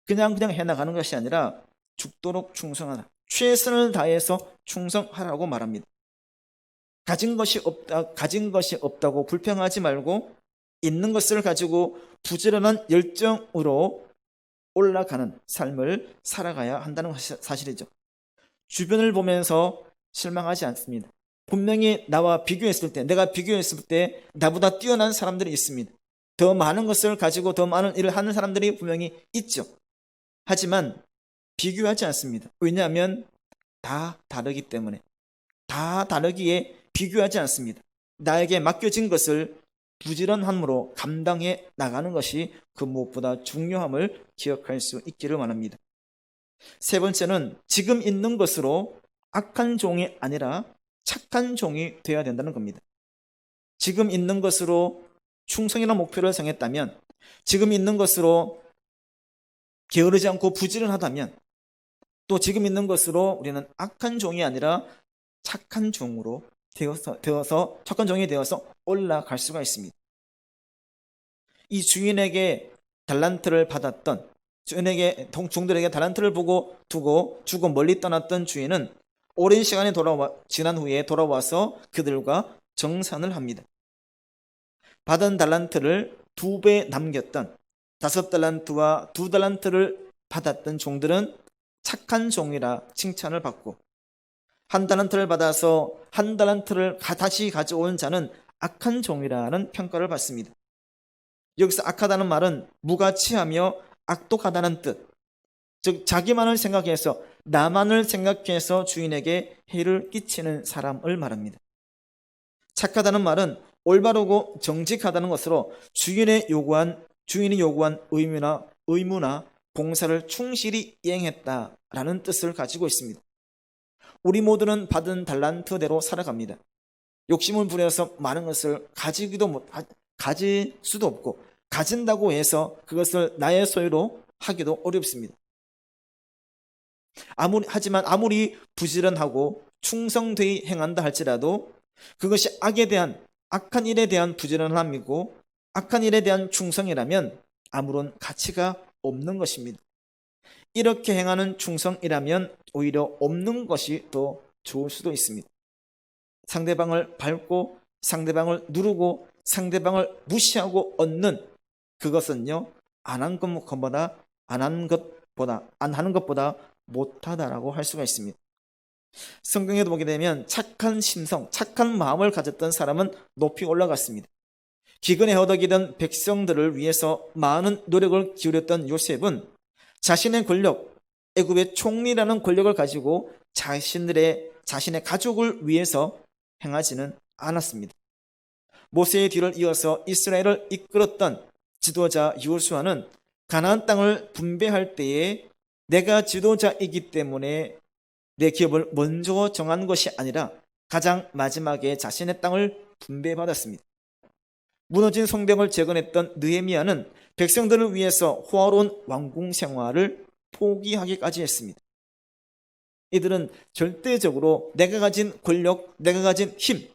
해나가는 것이 아니라 죽도록 충성하라, 최선을 다해서 충성하라고 말합니다. 가진 것이 없다고 불평하지 말고 있는 것을 가지고 부지런한 열정으로 올라가는 삶을 살아가야 한다는 것이 사실이죠. 주변을 보면서 실망하지 않습니다. 분명히 내가 비교했을 때 나보다 뛰어난 사람들이 있습니다. 더 많은 것을 가지고 더 많은 일을 하는 사람들이 분명히 있죠. 하지만 비교하지 않습니다. 왜냐하면 다 다르기 때문에. 다 다르기에 비교하지 않습니다. 나에게 맡겨진 것을 부지런함으로 감당해 나가는 것이 그 무엇보다 중요함을 기억할 수 있기를 원합니다. 세 번째는 지금 있는 것으로 악한 종이 아니라 착한 종이 되어야 된다는 겁니다. 지금 있는 것으로 충성이라는 목표를 정했다면, 지금 있는 것으로 게으르지 않고 부지런하다면, 또 지금 있는 것으로 우리는 악한 종이 아니라 착한 종으로 착한 종이 되어서 올라갈 수가 있습니다. 이 주인에게 달란트를 받았던, 종들에게 달란트를 주고 멀리 떠났던 주인은 오랜 시간이 지난 후에 돌아와서 그들과 정산을 합니다. 받은 달란트를 2배 남겼던 5달란트와 2달란트를 받았던 종들은 착한 종이라 칭찬을 받고, 1달란트를 받아서 1달란트를 다시 가져온 자는 악한 종이라는 평가를 받습니다. 여기서 악하다는 말은 무가치하며 악독하다는 뜻, 즉 자기만을 생각해서, 나만을 생각해서 주인에게 해를 끼치는 사람을 말합니다. 착하다는 말은 올바르고 정직하다는 것으로 주인이 요구한 의무나 봉사를 충실히 이행했다라는 뜻을 가지고 있습니다. 우리 모두는 받은 달란트대로 살아갑니다. 욕심을 부려서 많은 것을 가질 수도 없고, 가진다고 해서 그것을 나의 소유로 하기도 어렵습니다. 하지만 아무리 부지런하고 충성되이 행한다 할지라도 그것이 악한 일에 대한 부지런함이고 악한 일에 대한 충성이라면 아무런 가치가 없는 것입니다. 이렇게 행하는 충성이라면 오히려 없는 것이 더 좋을 수도 있습니다. 상대방을 밟고 상대방을 누르고 상대방을 무시하고 얻는 그것은요, 안 하는 것보다 못하다라고 할 수가 있습니다. 성경에도 보게 되면 착한 심성, 착한 마음을 가졌던 사람은 높이 올라갔습니다. 기근에 허덕이던 백성들을 위해서 많은 노력을 기울였던 요셉은 자신의 권력, 애굽의 총리라는 권력을 가지고 자신의 가족을 위해서 행하지는 않았습니다. 모세의 뒤를 이어서 이스라엘을 이끌었던 지도자 여호수아는 가나안 땅을 분배할 때에 내가 지도자이기 때문에 내 기업을 먼저 정한 것이 아니라 가장 마지막에 자신의 땅을 분배받았습니다. 무너진 성벽을 재건했던 느헤미야는 백성들을 위해서 호화로운 왕궁 생활을 포기하기까지 했습니다. 이들은 절대적으로 내가 가진 권력, 내가 가진 힘,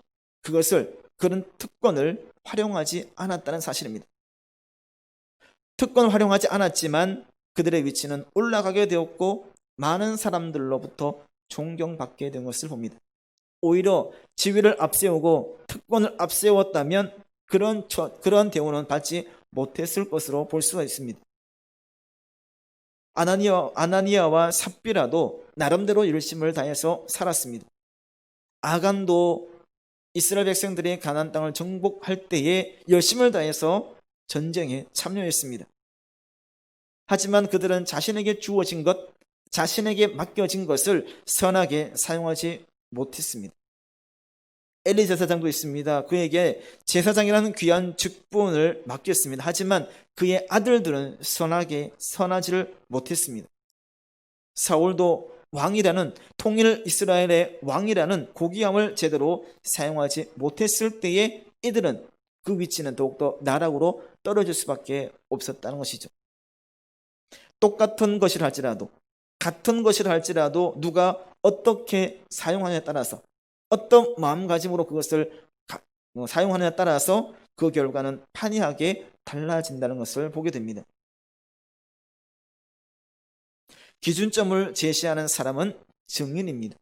그런 특권을 활용하지 않았다는 사실입니다. 특권을 활용하지 않았지만 그들의 위치는 올라가게 되었고 많은 사람들로부터 존경받게 된 것을 봅니다. 오히려 지위를 앞세우고 특권을 앞세웠다면 그런 대우는 받지 못했을 것으로 볼 수가 있습니다. 아나니아와 삽비라도 나름대로 열심을 다해서 살았습니다. 아간도 이스라엘 백성들이 가나안 땅을 정복할 때에 열심을 다해서 전쟁에 참여했습니다. 하지만 그들은 자신에게 주어진 것, 자신에게 맡겨진 것을 선하게 사용하지 못했습니다. 엘리 제사장도 있습니다. 그에게 제사장이라는 귀한 직분을 맡겼습니다. 하지만 그의 아들들은 선하지를 못했습니다. 사울도 왕이라는, 통일 이스라엘의 왕이라는 고귀함을 제대로 사용하지 못했을 때에 이들은 그 위치는 더욱더 나락으로 떨어질 수밖에 없었다는 것이죠. 똑같은 것을 할지라도, 같은 것을 할지라도 누가 어떻게 사용하느냐에 따라서, 어떤 마음가짐으로 그것을 사용하느냐에 따라서 그 결과는 판이하게 달라진다는 것을 보게 됩니다. 기준점을 제시하는 사람은 증인입니다.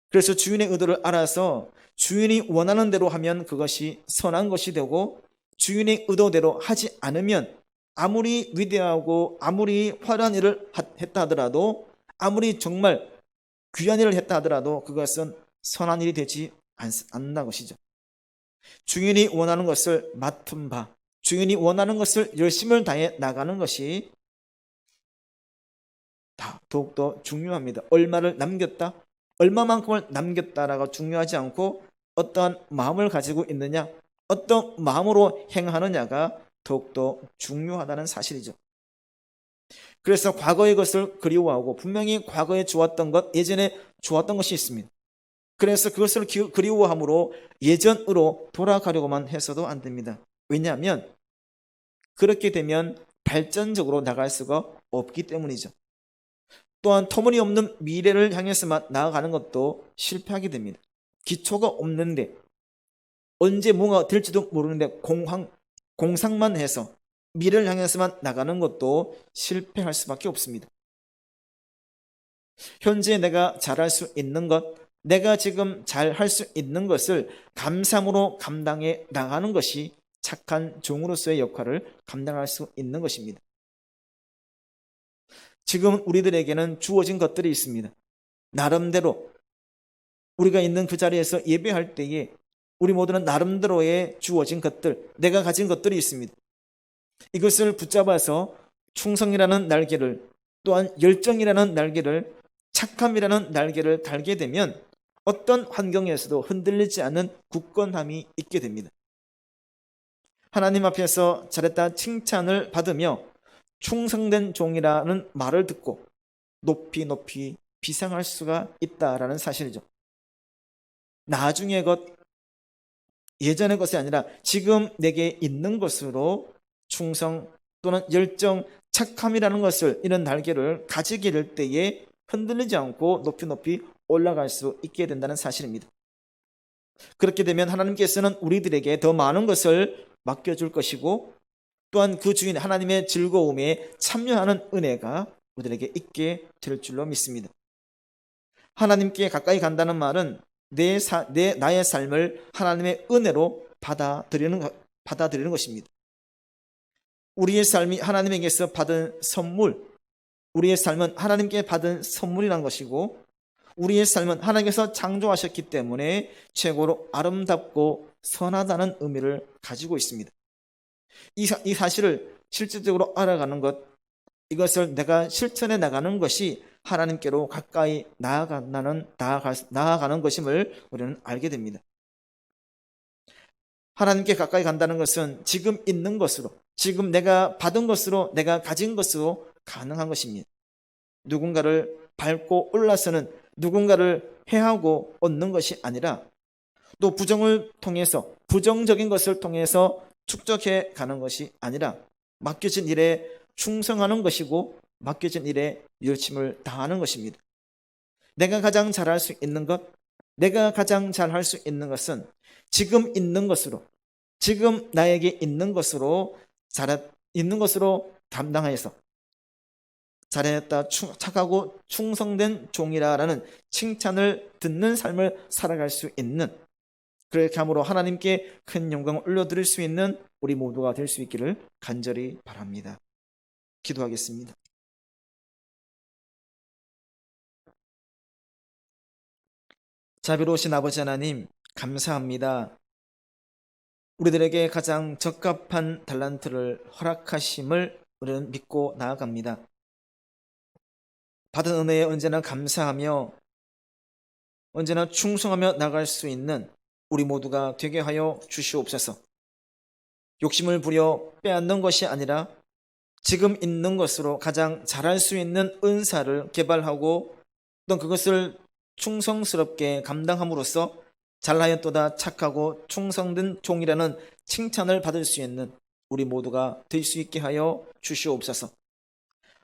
그래서 주인의 의도를 알아서 주인이 원하는 대로 하면 그것이 선한 것이 되고, 주인의 의도대로 하지 않으면 아무리 위대하고 아무리 화려한 일을 했다 하더라도, 아무리 정말 귀한 일을 했다 하더라도 그것은 선한 일이 되지 않는다는 것이죠. 주인이 원하는 것을 맡은 바, 주인이 원하는 것을 열심을 다해 나가는 것이 더욱더 중요합니다. 얼마를 남겼다, 얼마만큼을 남겼다라고 중요하지 않고 어떠한 마음을 가지고 있느냐, 어떤 마음으로 행하느냐가 더욱더 중요하다는 사실이죠. 그래서 과거의 것을 그리워하고, 분명히 과거에 좋았던 것, 예전에 좋았던 것이 있습니다. 그래서 그것을 그리워함으로 예전으로 돌아가려고만 해서도 안 됩니다. 왜냐하면 그렇게 되면 발전적으로 나갈 수가 없기 때문이죠. 또한 터무니없는 미래를 향해서만 나아가는 것도 실패하게 됩니다. 기초가 없는데, 언제 뭐가 될지도 모르는데 공상만 해서 미래를 향해서만 나가는 것도 실패할 수밖에 없습니다. 현재 내가 잘할 수 있는 것, 내가 지금 잘할 수 있는 것을 감사함으로 감당해 나가는 것이 착한 종으로서의 역할을 감당할 수 있는 것입니다. 지금 우리들에게는 주어진 것들이 있습니다. 나름대로 우리가 있는 그 자리에서 예배할 때에 우리 모두는 나름대로의 주어진 것들, 내가 가진 것들이 있습니다. 이것을 붙잡아서 충성이라는 날개를, 또한 열정이라는 날개를, 착함이라는 날개를 달게 되면 어떤 환경에서도 흔들리지 않는 굳건함이 있게 됩니다. 하나님 앞에서 잘했다 칭찬을 받으며 충성된 종이라는 말을 듣고 높이 비상할 수가 있다라는 사실이죠. 나중의 것, 예전의 것이 아니라 지금 내게 있는 것으로 충성 또는 열정, 착함이라는 것을, 이런 날개를 가지게 될 때에 흔들리지 않고 높이 올라갈 수 있게 된다는 사실입니다. 그렇게 되면 하나님께서는 우리들에게 더 많은 것을 맡겨줄 것이고, 또한 그 주인 하나님의 즐거움에 참여하는 은혜가 우리에게 있게 될 줄로 믿습니다. 하나님께 가까이 간다는 말은 나의 삶을 하나님의 은혜로 받아들이는 것입니다. 우리의 삶이 하나님에게서 받은 선물, 우리의 삶은 하나님께 받은 선물이란 것이고, 우리의 삶은 하나님께서 창조하셨기 때문에 최고로 아름답고 선하다는 의미를 가지고 있습니다. 이 사실을 실질적으로 알아가는 것, 이것을 내가 실천해 나가는 것이 하나님께로 가까이 나아가는 것임을 우리는 알게 됩니다. 하나님께 가까이 간다는 것은 지금 있는 것으로, 지금 내가 받은 것으로, 내가 가진 것으로 가능한 것입니다. 누군가를 밟고 올라서는, 누군가를 해하고 얻는 것이 아니라, 또 부정적인 것을 통해서 축적해 가는 것이 아니라 맡겨진 일에 충성하는 것이고, 맡겨진 일에 열심을 다하는 것입니다. 내가 가장 잘할 수 있는 것, 내가 가장 잘할 수 있는 것은 지금 있는 것으로, 지금 나에게 있는 것으로 감당하여서 잘해냈다, 착하고 충성된 종이라는 칭찬을 듣는 삶을 살아갈 수 있는, 그렇게 함으로 하나님께 큰 영광을 올려드릴 수 있는 우리 모두가 될 수 있기를 간절히 바랍니다. 기도하겠습니다. 자비로우신 아버지 하나님, 감사합니다. 우리들에게 가장 적합한 달란트를 허락하심을 우리는 믿고 나아갑니다. 받은 은혜에 언제나 감사하며 언제나 충성하며 나갈 수 있는 우리 모두가 되게 하여 주시옵소서. 욕심을 부려 빼앗는 것이 아니라 지금 있는 것으로 가장 잘할 수 있는 은사를 개발하고 또 그것을 충성스럽게 감당함으로써 잘하였도다 착하고 충성된 종이라는 칭찬을 받을 수 있는 우리 모두가 될 수 있게 하여 주시옵소서.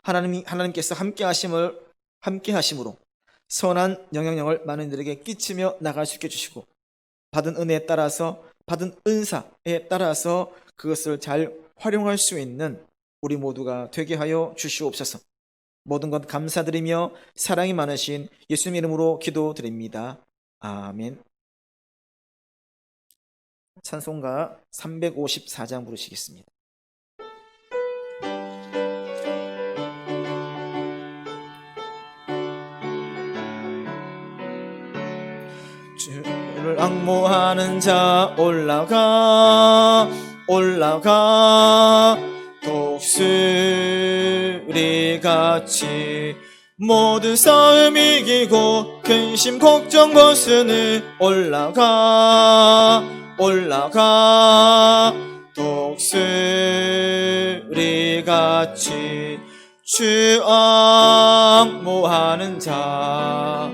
하나님께서 함께 하심으로 선한 영향력을 많은 이들에게 끼치며 나갈 수 있게 해주시고, 받은 은혜에 따라서, 받은 은사에 따라서 그것을 잘 활용할 수 있는 우리 모두가 되게 하여 주시옵소서. 모든 것 감사드리며 사랑이 많으신 예수님 이름으로 기도드립니다. 아멘. 찬송가 354장 부르시겠습니다. 주를 앙모하는 자 올라가 독수리같이 모든 싸움 이기고 근심 걱정 벗으니 올라가 독수리같이 주 앙모하는 자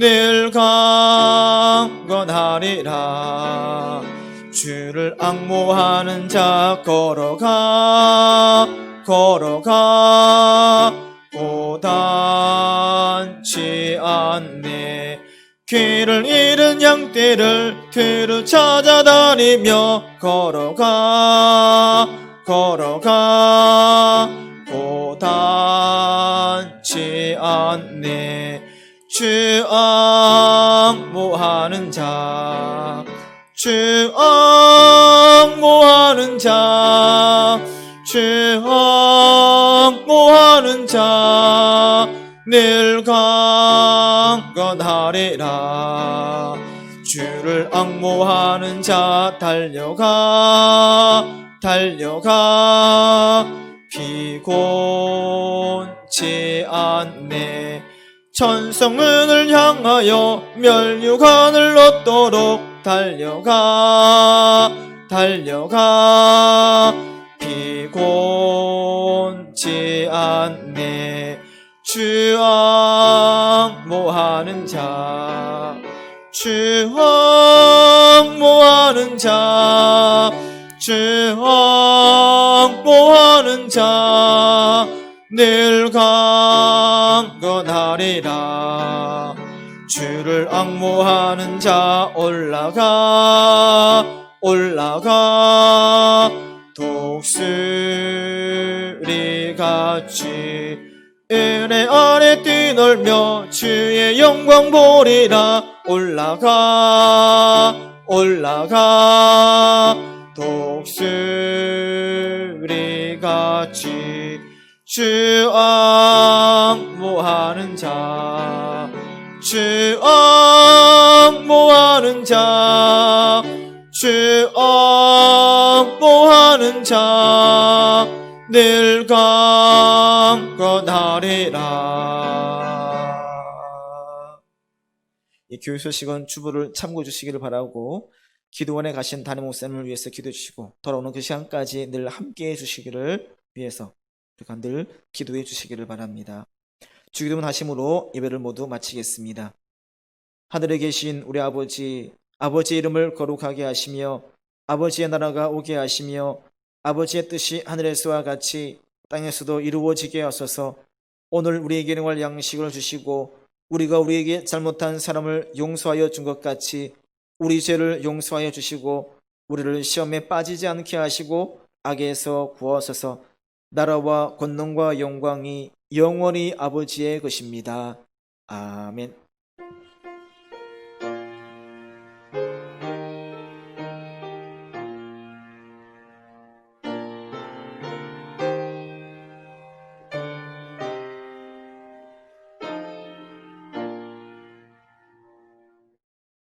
늘 강건하리라. 주를 앙모하는 자 걸어가 고단치 않네. 길을 잃은 양떼를 뒤로 찾아다니며 걸어가 고단치 않네. 주 앙모하는 자 늘 강건하리라. 주를 앙모하는 자 달려가 피곤치 않네. 천성문을 향하여 멸류관을 얻도록 달려가 피곤치 않네. 주 앙모하는 자 늘 강건하리라. 주를 앙모하는 자 올라가 독수리같이 같이 은혜 아래 뛰놀며 주의 영광 보리라. 올라가 올라가 독수리 같이 주 앙모하는 자, 주 앙모하는 자, 주 앙모하는 자 늘 강건하리라. 이 교육 소식은 주부를 참고해 주시기를 바라고, 기도원에 가신 담임 목사님을 위해서 기도해 주시고 돌아오는 그 시간까지 늘 함께해 주시기를 위해서 늘 기도해 주시기를 바랍니다. 주기도문 하심으로 예배를 모두 마치겠습니다. 하늘에 계신 우리 아버지, 아버지의 이름을 거룩하게 하시며 아버지의 나라가 오게 하시며 아버지의 뜻이 하늘에서와 같이 땅에서도 이루어지게 하소서. 오늘 우리에게 일용할 양식을 주시고 우리가 우리에게 잘못한 사람을 용서하여 준 것 같이 우리 죄를 용서하여 주시고 우리를 시험에 빠지지 않게 하시고 악에서 구하소서. 나라와 권능과 영광이 영원히 아버지의 것입니다. 아멘.